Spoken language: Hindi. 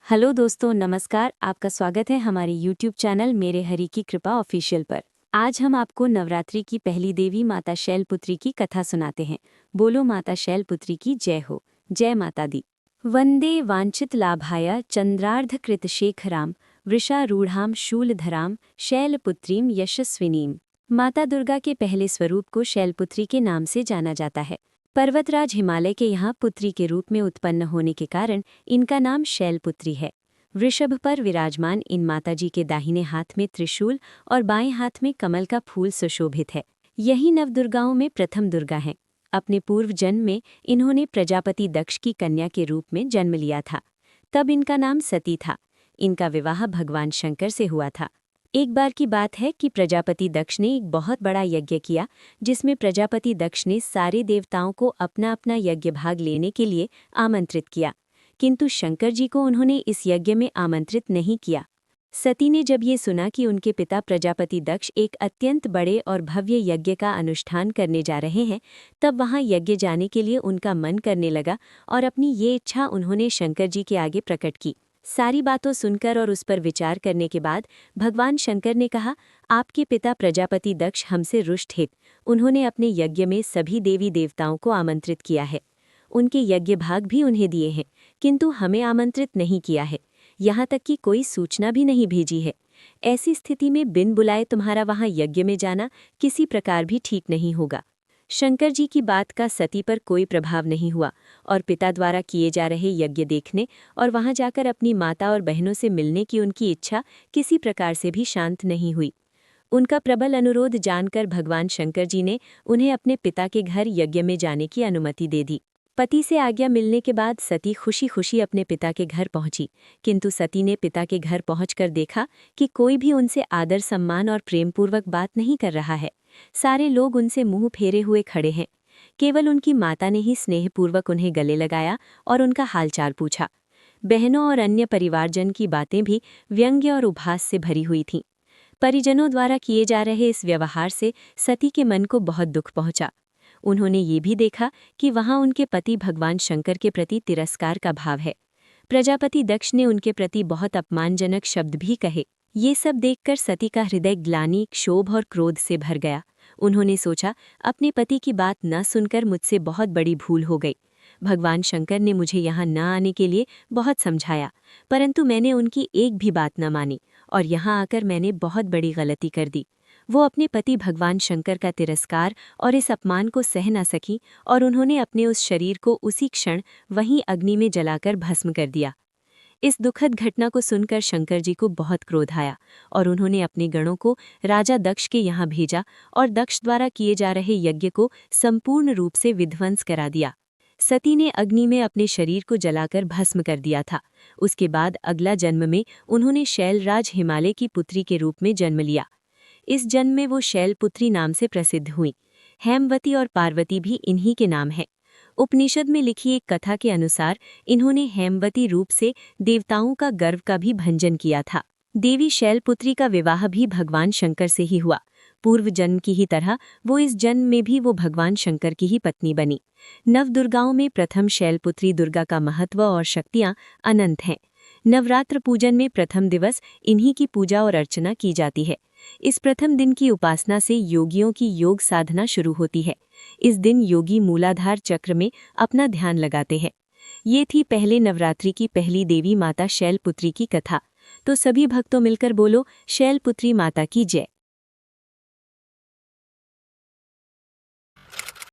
हेलो दोस्तों, नमस्कार। आपका स्वागत है हमारे यूट्यूब चैनल मेरे हरि की कृपा ऑफिशियल पर। आज हम आपको नवरात्रि की पहली देवी माता शैलपुत्री की कथा सुनाते हैं। बोलो माता शैलपुत्री की जय हो। जय माता दी। वंदे वांछित लाभाय चंद्रार्ध कृत शेखराम वृषारूढ़ाम शूलधराम शैलपुत्रीम यशस्विनीम। माता दुर्गा के पहले स्वरूप को शैलपुत्री के नाम से जाना जाता है। पर्वतराज हिमालय के यहाँ पुत्री के रूप में उत्पन्न होने के कारण इनका नाम शैलपुत्री है। वृषभ पर विराजमान इन माताजी के दाहिने हाथ में त्रिशूल और बाएं हाथ में कमल का फूल सुशोभित है। यही नवदुर्गाओं में प्रथम दुर्गा हैं। अपने पूर्व जन्म में इन्होंने प्रजापति दक्ष की कन्या के रूप में जन्म लिया था। तब इनका नाम सती था। इनका विवाह भगवान शंकर से हुआ था। एक बार की बात है कि प्रजापति दक्ष ने एक बहुत बड़ा यज्ञ किया, जिसमें प्रजापति दक्ष ने सारे देवताओं को अपना अपना यज्ञ भाग लेने के लिए आमंत्रित किया, किंतु शंकर जी को उन्होंने इस यज्ञ में आमंत्रित नहीं किया। सती ने जब ये सुना कि उनके पिता प्रजापति दक्ष एक अत्यंत बड़े और भव्य यज्ञ का अनुष्ठान करने जा रहे हैं, तब वहां यज्ञ जाने के लिए उनका मन करने लगा और अपनी ये इच्छा उन्होंने शंकर जी के आगे प्रकट की। सारी बातों सुनकर और उस पर विचार करने के बाद भगवान शंकर ने कहा, आपके पिता प्रजापति दक्ष हमसे रुष्ट हैं। उन्होंने अपने यज्ञ में सभी देवी देवताओं को आमंत्रित किया है। उनके यज्ञ भाग भी उन्हें दिए हैं, किंतु हमें आमंत्रित नहीं किया है। यहाँ तक कि कोई सूचना भी नहीं भेजी है। ऐसी स्थिति में बिन बुलाए तुम्हारा वहाँ यज्ञ में जाना किसी प्रकार भी ठीक नहीं होगा। शंकर जी की बात का सती पर कोई प्रभाव नहीं हुआ और पिता द्वारा किए जा रहे यज्ञ देखने और वहां जाकर अपनी माता और बहनों से मिलने की उनकी इच्छा किसी प्रकार से भी शांत नहीं हुई। उनका प्रबल अनुरोध जानकर भगवान शंकर जी ने उन्हें अपने पिता के घर यज्ञ में जाने की अनुमति दे दी। पति से आज्ञा मिलने के बाद सती खुशी खुशी अपने पिता के घर पहुंची, किंतु सती ने पिता के घर पहुंचकर देखा कि कोई भी उनसे आदर सम्मान और प्रेमपूर्वक बात नहीं कर रहा है। सारे लोग उनसे मुंह फेरे हुए खड़े हैं। केवल उनकी माता ने ही स्नेहपूर्वक उन्हें गले लगाया और उनका हालचाल पूछा। बहनों और अन्य परिवारजन की बातें भी व्यंग्य और उपहास से भरी हुई थीं। परिजनों द्वारा किए जा रहे इस व्यवहार से सती के मन को बहुत दुख पहुंचा। उन्होंने ये भी देखा कि वहां उनके पति भगवान शंकर के प्रति तिरस्कार का भाव है। प्रजापति दक्ष ने उनके प्रति बहुत अपमानजनक शब्द भी कहे। ये सब देखकर सती का हृदय ग्लानि, क्षोभ और क्रोध से भर गया। उन्होंने सोचा, अपने पति की बात न सुनकर मुझसे बहुत बड़ी भूल हो गई। भगवान शंकर ने मुझे यहाँ न आने के लिए बहुत समझाया, परंतु मैंने उनकी एक भी बात न मानी और यहाँ आकर मैंने बहुत बड़ी गलती कर दी। वो अपने पति भगवान शंकर का तिरस्कार और इस अपमान को सह न सकी और उन्होंने अपने उस शरीर को उसी क्षण वहीं अग्नि में जलाकर भस्म कर दिया। इस दुखद घटना को सुनकर शंकर जी को बहुत क्रोध आया और उन्होंने अपने गणों को राजा दक्ष के यहाँ भेजा और दक्ष द्वारा किए जा रहे यज्ञ को संपूर्ण रूप से विध्वंस करा दिया। सती ने अग्नि में अपने शरीर को जलाकर भस्म कर दिया था। उसके बाद अगला जन्म में उन्होंने शैलराज हिमालय की पुत्री के रूप में जन्म लिया। इस जन्म में वो शैलपुत्री नाम से प्रसिद्ध हुई। हेमवती और पार्वती भी इन्हीं के नाम है। उपनिषद में लिखी एक कथा के अनुसार इन्होंने हेमवती रूप से देवताओं का गर्व का भी भंजन किया था। देवी शैलपुत्री का विवाह भी भगवान शंकर से ही हुआ। पूर्व जन्म की ही तरह वो इस जन्म में भी वो भगवान शंकर की ही पत्नी बनी। नवदुर्गाओं में प्रथम शैलपुत्री दुर्गा का महत्व और शक्तियाँ अनंत हैं। नवरात्र पूजन में प्रथम दिवस इन्हीं की पूजा और अर्चना की जाती है। इस प्रथम दिन की उपासना से योगियों की योग साधना शुरू होती है। इस दिन योगी मूलाधार चक्र में अपना ध्यान लगाते हैं। ये थी पहले नवरात्रि की पहली देवी माता शैलपुत्री की कथा। तो सभी भक्तों मिलकर बोलो, शैलपुत्री माता की जय।